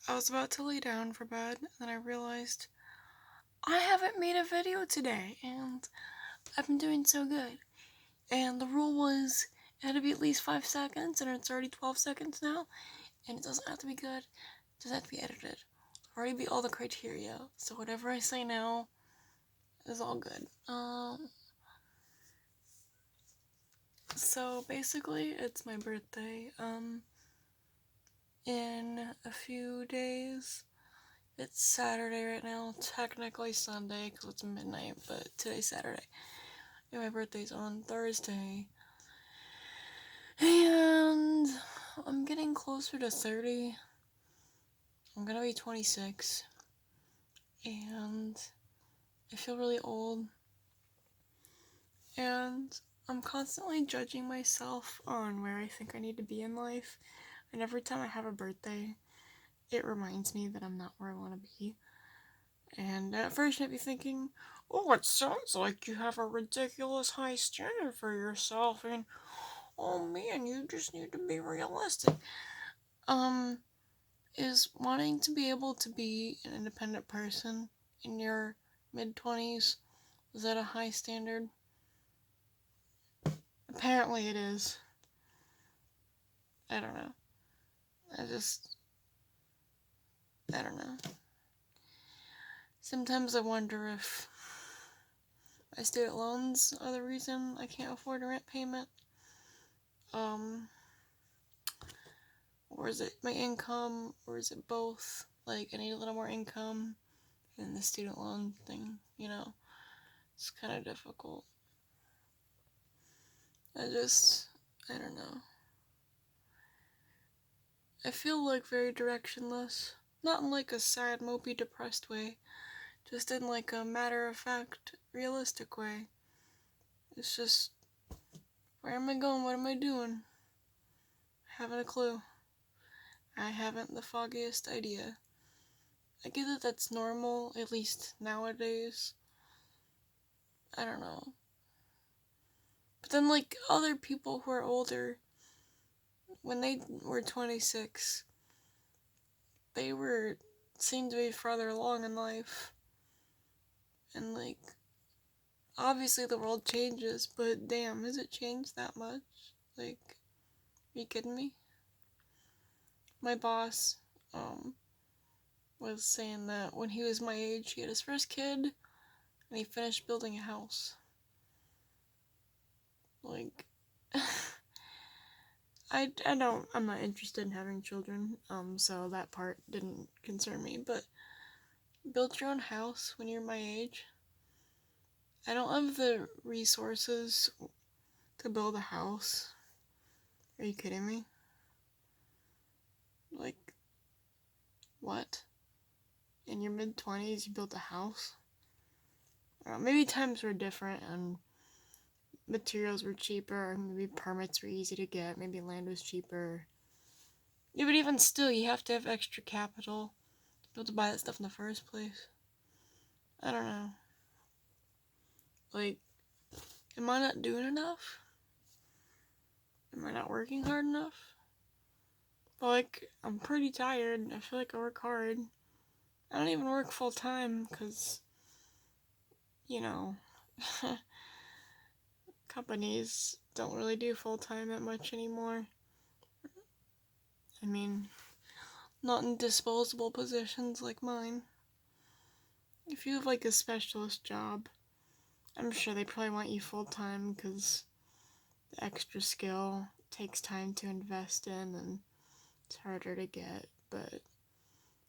I was about to lay down for bed, and then I realized I haven't made a video today, and I've been doing so good. And the rule was it had to be at least 5 seconds, and it's already 12 seconds now, and it doesn't have to be good, it just have to be edited. I've already beat all the criteria, so whatever I say now is all good. So basically, it's my birthday, in a few days. It's Saturday right now, technically Sunday because it's midnight, but today's Saturday. And my birthday's on Thursday. And I'm getting closer to 30. I'm gonna be 26. And I feel really old. And I'm constantly judging myself on where I think I need to be in life. And every time I have a birthday, it reminds me that I'm not where I want to be. And at first I'd be thinking, oh, it sounds like you have a ridiculous high standard for yourself, and oh man, you just need to be realistic. Is wanting to be able to be an independent person in your mid-20s, is that a high standard? Apparently it is. I don't know. I don't know. Sometimes I wonder if my student loans are the reason I can't afford a rent payment. Or is it my income, or is it both? Like, I need a little more income, and the student loan thing, it's kind of difficult. I don't know. I feel like very directionless. Not in like a sad, mopey, depressed way, just in like a matter-of-fact, realistic way. It's just, where am I going? What am I doing? I haven't a clue. I haven't the foggiest idea. I get that that's normal, at least nowadays. I don't know. But then, like, other people who are older, when they were 26, they seemed to be farther along in life. And, like, obviously the world changes, but damn, has it changed that much? Like, are you kidding me? My boss, was saying that when he was my age, he had his first kid, and he finished building a house. Like, I'm not interested in having children, so that part didn't concern me, but build your own house when you're my age. I don't have the resources to build a house. Are you kidding me? Like, what? In your mid-20s, you built a house? Maybe times were different and materials were cheaper, maybe permits were easy to get, maybe land was cheaper. Yeah, but even still, you have to have extra capital to be able to buy that stuff in the first place. I don't know. Like, am I not doing enough? Am I not working hard enough? But, like, I'm pretty tired. I feel like I work hard. I don't even work full time because, you know, companies don't really do full time that much anymore. I mean, not in disposable positions like mine. If you have like a specialist job, I'm sure they probably want you full time because the extra skill takes time to invest in and it's harder to get. But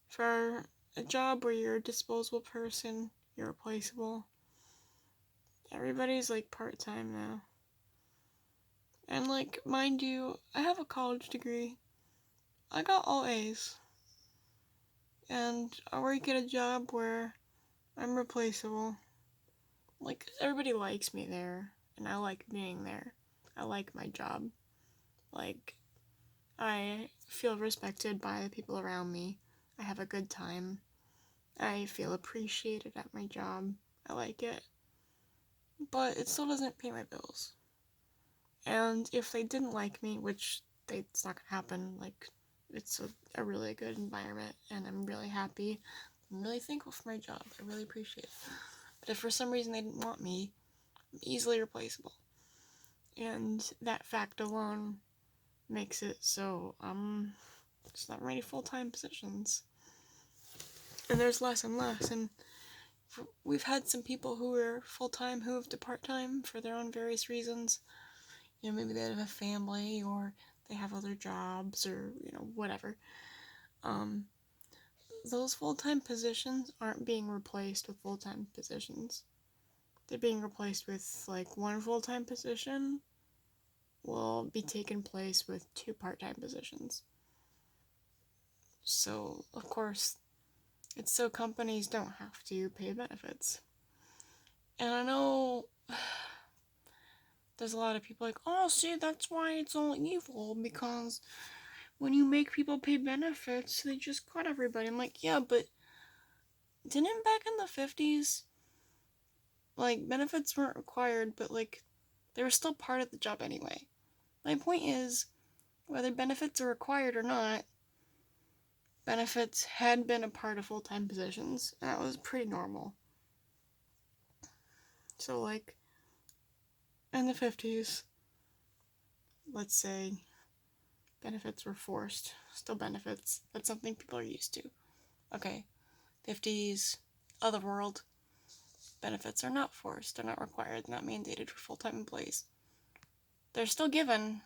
for a job where you're a disposable person, you're replaceable, everybody's like part-time now. And like, mind you, I have a college degree. I got all A's. And I work at a job where I'm replaceable. Like, everybody likes me there, and I like being there. I like my job. Like, I feel respected by the people around me. I have a good time. I feel appreciated at my job. I like it. But it still doesn't pay my bills. And if they didn't like me, which it's not gonna happen, like, it's a really good environment, and I'm really happy. I'm really thankful for my job. I really appreciate it. But if for some reason they didn't want me, I'm easily replaceable. And that fact alone makes it so I'm just not ready full-time positions. And there's less and less. And we've had some people who are full-time who have to part-time for their own various reasons. Maybe they have a family, or they have other jobs, or, whatever. Those full-time positions aren't being replaced with full-time positions. They're being replaced with, one full-time position will be taken place with 2 part-time positions. So, of course, it's so companies don't have to pay benefits. And I know there's a lot of people like, oh, see, that's why it's all evil, because when you make people pay benefits, they just cut everybody. I'm like, yeah, but didn't back in the 50s, benefits weren't required, but, they were still part of the job anyway. My point is, whether benefits are required or not, benefits had been a part of full-time positions, and that was pretty normal. So, in the 50s, let's say benefits were forced. Still benefits. That's something people are used to. Okay, 50s, other world, benefits are not forced. They're not required. They're not mandated for full-time employees. They're still given.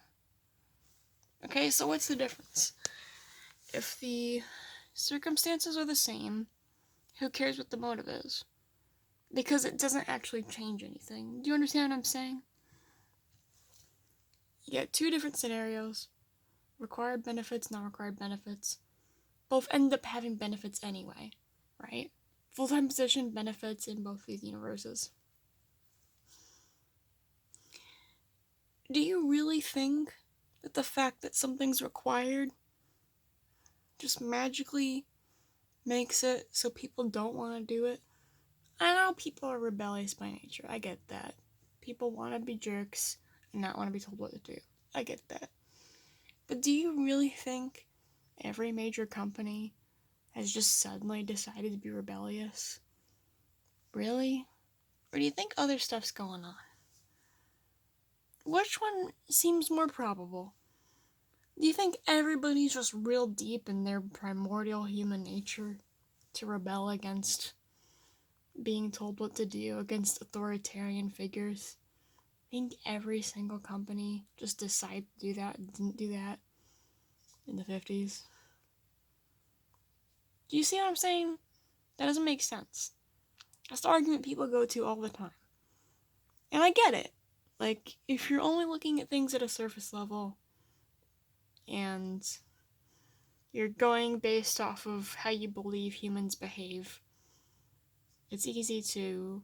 Okay, so what's the difference? If the circumstances are the same, who cares what the motive is? Because it doesn't actually change anything. Do you understand what I'm saying? You get 2 different scenarios. Required benefits, non-required benefits. Both end up having benefits anyway, right? Full-time position benefits in both these universes. Do you really think that the fact that something's required just magically makes it so people don't want to do it? I know people are rebellious by nature. I get that. People want to be jerks and not want to be told what to do. I get that. But do you really think every major company has just suddenly decided to be rebellious? Really? Or do you think other stuff's going on? Which one seems more probable? Do you think everybody's just real deep in their primordial human nature to rebel against being told what to do, against authoritarian figures? I think every single company just decided to do that and didn't do that in the 50s. Do you see what I'm saying? That doesn't make sense. That's the argument people go to all the time. And I get it. If you're only looking at things at a surface level, and you're going based off of how you believe humans behave, it's easy to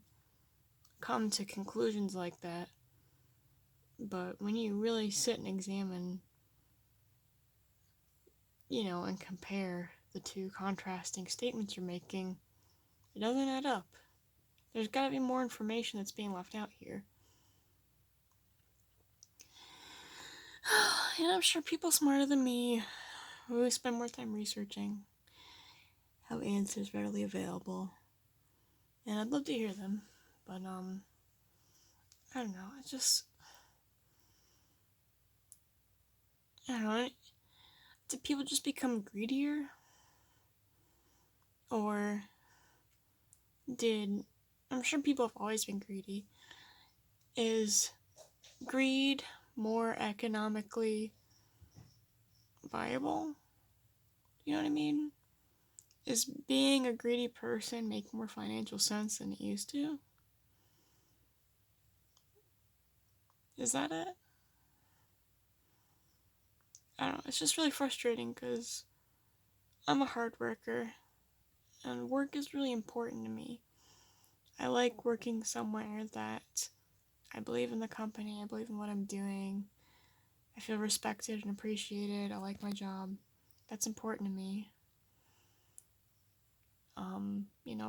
come to conclusions like that. But when you really sit and examine, and compare the 2 contrasting statements you're making, it doesn't add up. There's gotta be more information that's being left out here. And I'm sure people smarter than me, who spend more time researching, have answers readily available. And I'd love to hear them. But, I don't know, I don't know, did people just become greedier? Or I'm sure people have always been greedy. Is greed more economically viable? You know what I mean? Is being a greedy person make more financial sense than it used to? Is that it? I don't know, it's just really frustrating because I'm a hard worker, and work is really important to me. I like working somewhere that I believe in the company, I believe in what I'm doing, I feel respected and appreciated, I like my job. That's important to me.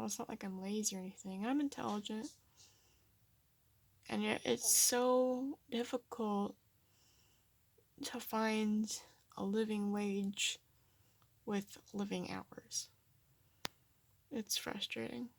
It's not like I'm lazy or anything. I'm intelligent. And yet it's so difficult to find a living wage with living hours. It's frustrating.